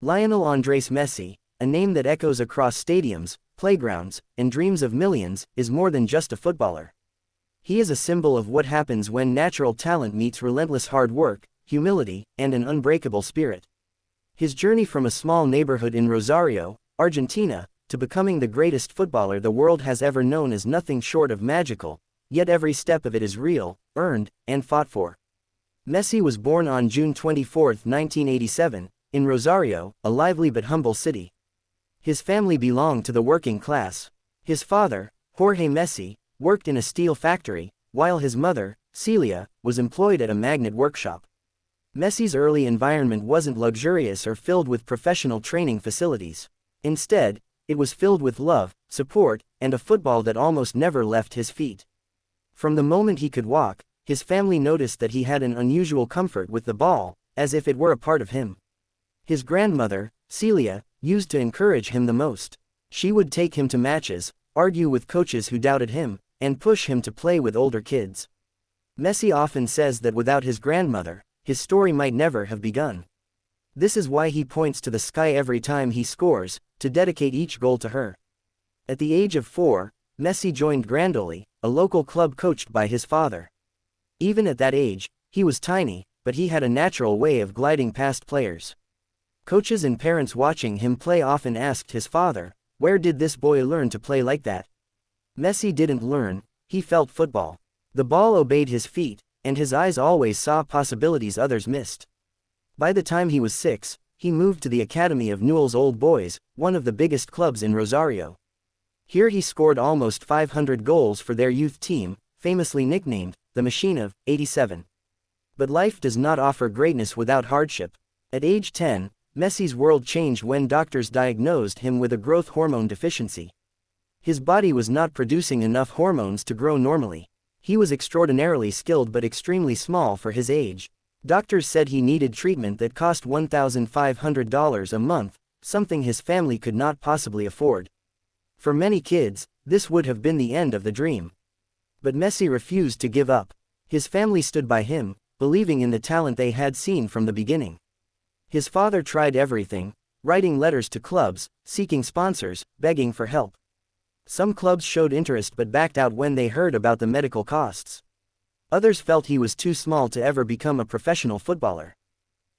Lionel Andres Messi, a name that echoes across stadiums, playgrounds, and dreams of millions, is more than just a footballer. He is a symbol of what happens when natural talent meets relentless hard work, humility, and an unbreakable spirit. His journey from a small neighborhood in Rosario, Argentina, to becoming the greatest footballer the world has ever known is nothing short of magical, yet every step of it is real, earned, and fought for. Messi was born on June 24, 1987, in Rosario, a lively but humble city. His family belonged to the working class. His father, Jorge Messi, worked in a steel factory, while his mother, Celia, was employed at a magnet workshop. Messi's early environment wasn't luxurious or filled with professional training facilities. Instead, it was filled with love, support, and a football that almost never left his feet. From the moment he could walk, his family noticed that he had an unusual comfort with the ball, as if it were a part of him. His grandmother, Celia, used to encourage him the most. She would take him to matches, argue with coaches who doubted him, and push him to play with older kids. Messi often says that without his grandmother, his story might never have begun. This is why he points to the sky every time he scores, to dedicate each goal to her. At the age of 4, Messi joined Grandoli, a local club coached by his father. Even at that age, he was tiny, but he had a natural way of gliding past players. Coaches and parents watching him play often asked his father, "Where did this boy learn to play like that?" Messi didn't learn, he felt football. The ball obeyed his feet, and his eyes always saw possibilities others missed. By the time he was 6, he moved to the academy of Newell's Old Boys, one of the biggest clubs in Rosario. Here he scored almost 500 goals for their youth team, famously nicknamed the Machine of '87. But life does not offer greatness without hardship. At age 10, Messi's world changed when doctors diagnosed him with a growth hormone deficiency. His body was not producing enough hormones to grow normally. He was extraordinarily skilled but extremely small for his age. Doctors said he needed treatment that cost $1,500 a month, something his family could not possibly afford. For many kids, this would have been the end of the dream. But Messi refused to give up. His family stood by him, believing in the talent they had seen from the beginning. His father tried everything, writing letters to clubs, seeking sponsors, begging for help. Some clubs showed interest but backed out when they heard about the medical costs. Others felt he was too small to ever become a professional footballer.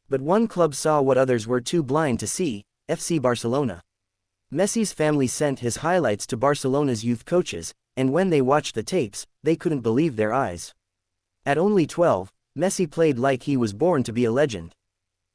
But one club saw what others were too blind to see: FC Barcelona. Messi's family sent his highlights to Barcelona's youth coaches, and when they watched the tapes, they couldn't believe their eyes. At only 12, Messi played like he was born to be a legend.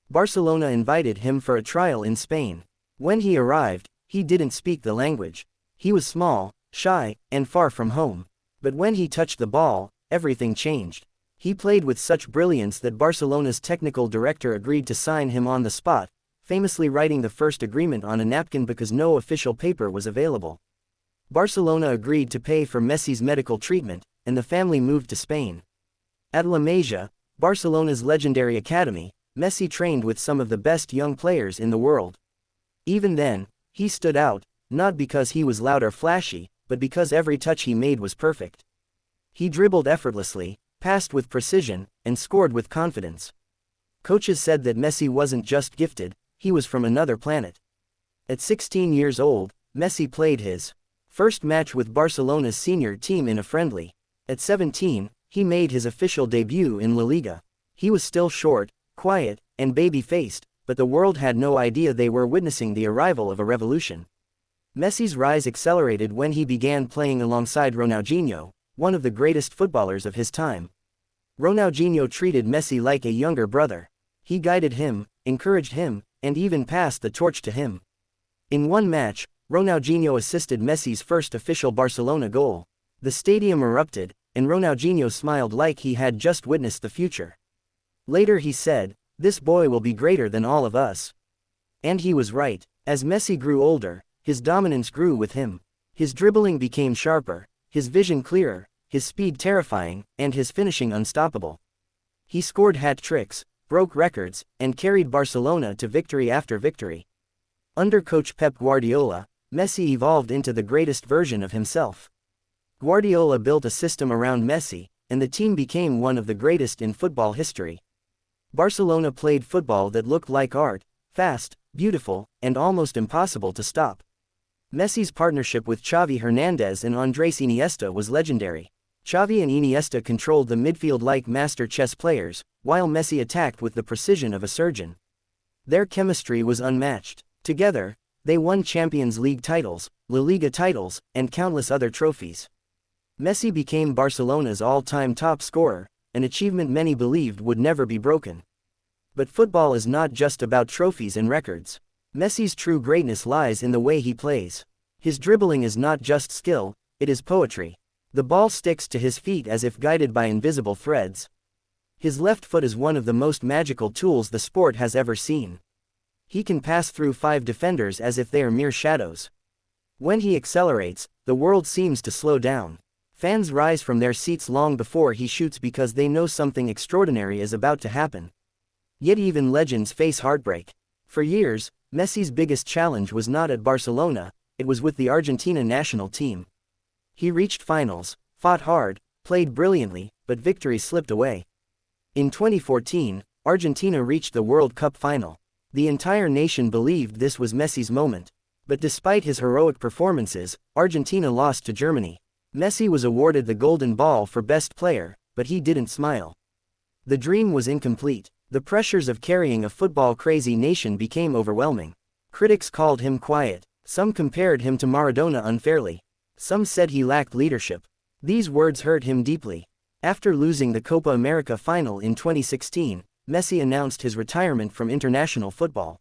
Barcelona invited him for a trial in Spain. When he arrived, he didn't speak the language. He was small, shy, and far from home. But when he touched the ball, everything changed. He played with such brilliance that Barcelona's technical director agreed to sign him on the spot, famously writing the first agreement on a napkin because no official paper was available. Barcelona agreed to pay for Messi's medical treatment, and the family moved to Spain. At La Masia, Barcelona's legendary academy, Messi trained with some of the best young players in the world. Even then, he stood out, not because he was loud or flashy, but because every touch he made was perfect. He dribbled effortlessly, passed with precision, and scored with confidence. Coaches said that Messi wasn't just gifted, he was from another planet. At 16 years old, Messi played his first match with Barcelona's senior team in a friendly. At 17, he made his official debut in La Liga. He was still short, quiet, and baby-faced, but the world had no idea they were witnessing the arrival of a revolution. Messi's rise accelerated when he began playing alongside Ronaldinho, one of the greatest footballers of his time. Ronaldinho treated Messi like a younger brother. He guided him, encouraged him, and even passed the torch to him. In one match, Ronaldinho assisted Messi's first official Barcelona goal. The stadium erupted, and Ronaldinho smiled like he had just witnessed the future. Later he said, "This boy will be greater than all of us." And he was right. As Messi grew older, his dominance grew with him. His dribbling became sharper, his vision clearer, his speed terrifying, and his finishing unstoppable. He scored hat-tricks, broke records, and carried Barcelona to victory after victory. Under coach Pep Guardiola, Messi evolved into the greatest version of himself. Guardiola built a system around Messi, and the team became one of the greatest in football history. Barcelona played football that looked like art, fast, beautiful, and almost impossible to stop. Messi's partnership with Xavi Hernandez and Andrés Iniesta was legendary. Xavi and Iniesta controlled the midfield like master chess players, while Messi attacked with the precision of a surgeon. Their chemistry was unmatched. Together, they won Champions League titles, La Liga titles, and countless other trophies. Messi became Barcelona's all-time top scorer, an achievement many believed would never be broken. But football is not just about trophies and records. Messi's true greatness lies in the way he plays. His dribbling is not just skill, it is poetry. The ball sticks to his feet as if guided by invisible threads. His left foot is one of the most magical tools the sport has ever seen. He can pass through 5 defenders as if they are mere shadows. When he accelerates, the world seems to slow down. Fans rise from their seats long before he shoots because they know something extraordinary is about to happen. Yet even legends face heartbreak. For years, Messi's biggest challenge was not at Barcelona, it was with the Argentina national team. He reached finals, fought hard, played brilliantly, but victory slipped away. In 2014, Argentina reached the World Cup final. The entire nation believed this was Messi's moment. But despite his heroic performances, Argentina lost to Germany. Messi was awarded the Golden Ball for Best Player, but he didn't smile. The dream was incomplete. The pressures of carrying a football-crazy nation became overwhelming. Critics called him quiet. Some compared him to Maradona unfairly. Some said he lacked leadership. These words hurt him deeply. After losing the Copa America final in 2016, Messi announced his retirement from international football.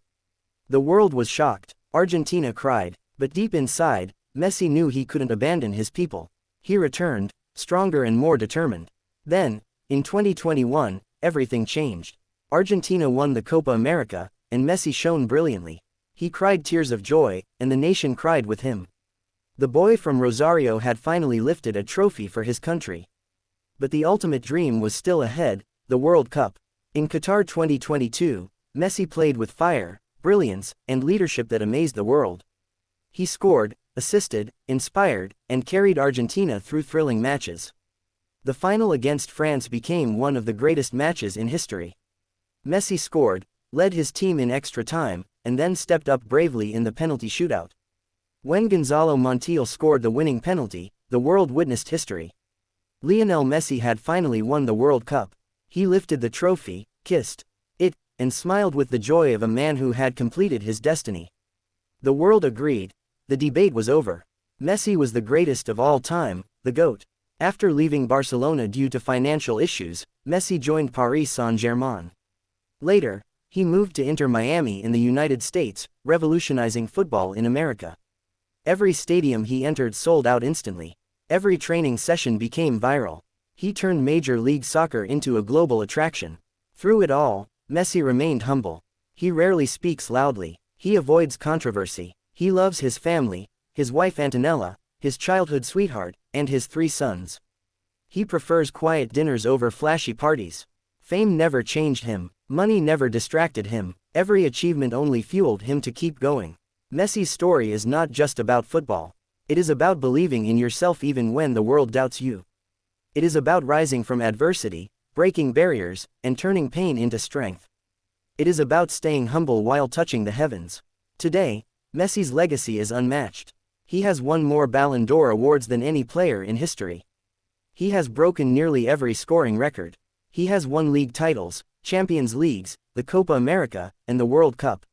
The world was shocked. Argentina cried. But deep inside, Messi knew he couldn't abandon his people. He returned, stronger and more determined. Then, in 2021, everything changed. Argentina won the Copa America, and Messi shone brilliantly. He cried tears of joy, and the nation cried with him. The boy from Rosario had finally lifted a trophy for his country. But the ultimate dream was still ahead, the World Cup. In Qatar 2022, Messi played with fire, brilliance, and leadership that amazed the world. He scored, assisted, inspired, and carried Argentina through thrilling matches. The final against France became one of the greatest matches in history. Messi scored, led his team in extra time, and then stepped up bravely in the penalty shootout. When Gonzalo Montiel scored the winning penalty, the world witnessed history. Lionel Messi had finally won the World Cup. He lifted the trophy, kissed it, and smiled with the joy of a man who had completed his destiny. The world agreed. The debate was over. Messi was the greatest of all time, the GOAT. After leaving Barcelona due to financial issues, Messi joined Paris Saint-Germain. Later, he moved to Inter Miami in the United States, revolutionizing football in America. Every stadium he entered sold out instantly. Every training session became viral. He turned Major League Soccer into a global attraction. Through it all, Messi remained humble. He rarely speaks loudly. He avoids controversy. He loves his family, his wife Antonella, his childhood sweetheart, and his 3 sons. He prefers quiet dinners over flashy parties. Fame never changed him. Money never distracted him. Every achievement only fueled him to keep going. Messi's story is not just about football. It is about believing in yourself even when the world doubts you. It is about rising from adversity, breaking barriers, and turning pain into strength. It is about staying humble while touching the heavens. Today, Messi's legacy is unmatched. He has won more Ballon d'Or awards than any player in history. He has broken nearly every scoring record. He has won league titles, Champions Leagues, the Copa America, and the World Cup.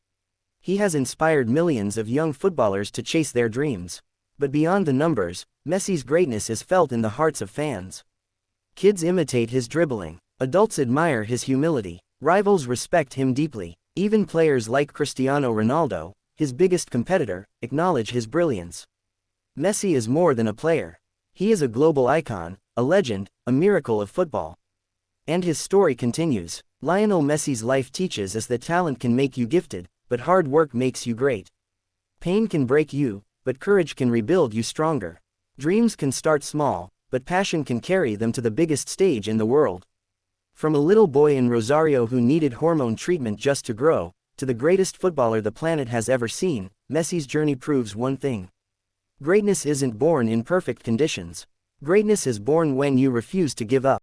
He has inspired millions of young footballers to chase their dreams. But beyond the numbers, Messi's greatness is felt in the hearts of fans. Kids imitate his dribbling. Adults admire his humility. Rivals respect him deeply. Even players like Cristiano Ronaldo, his biggest competitor, acknowledge his brilliance. Messi is more than a player. He is a global icon, a legend, a miracle of football. And his story continues. Lionel Messi's life teaches us that talent can make you gifted, but hard work makes you great. Pain can break you, but courage can rebuild you stronger. Dreams can start small, but passion can carry them to the biggest stage in the world. From a little boy in Rosario who needed hormone treatment just to grow, to the greatest footballer the planet has ever seen, Messi's journey proves one thing. Greatness isn't born in perfect conditions. Greatness is born when you refuse to give up.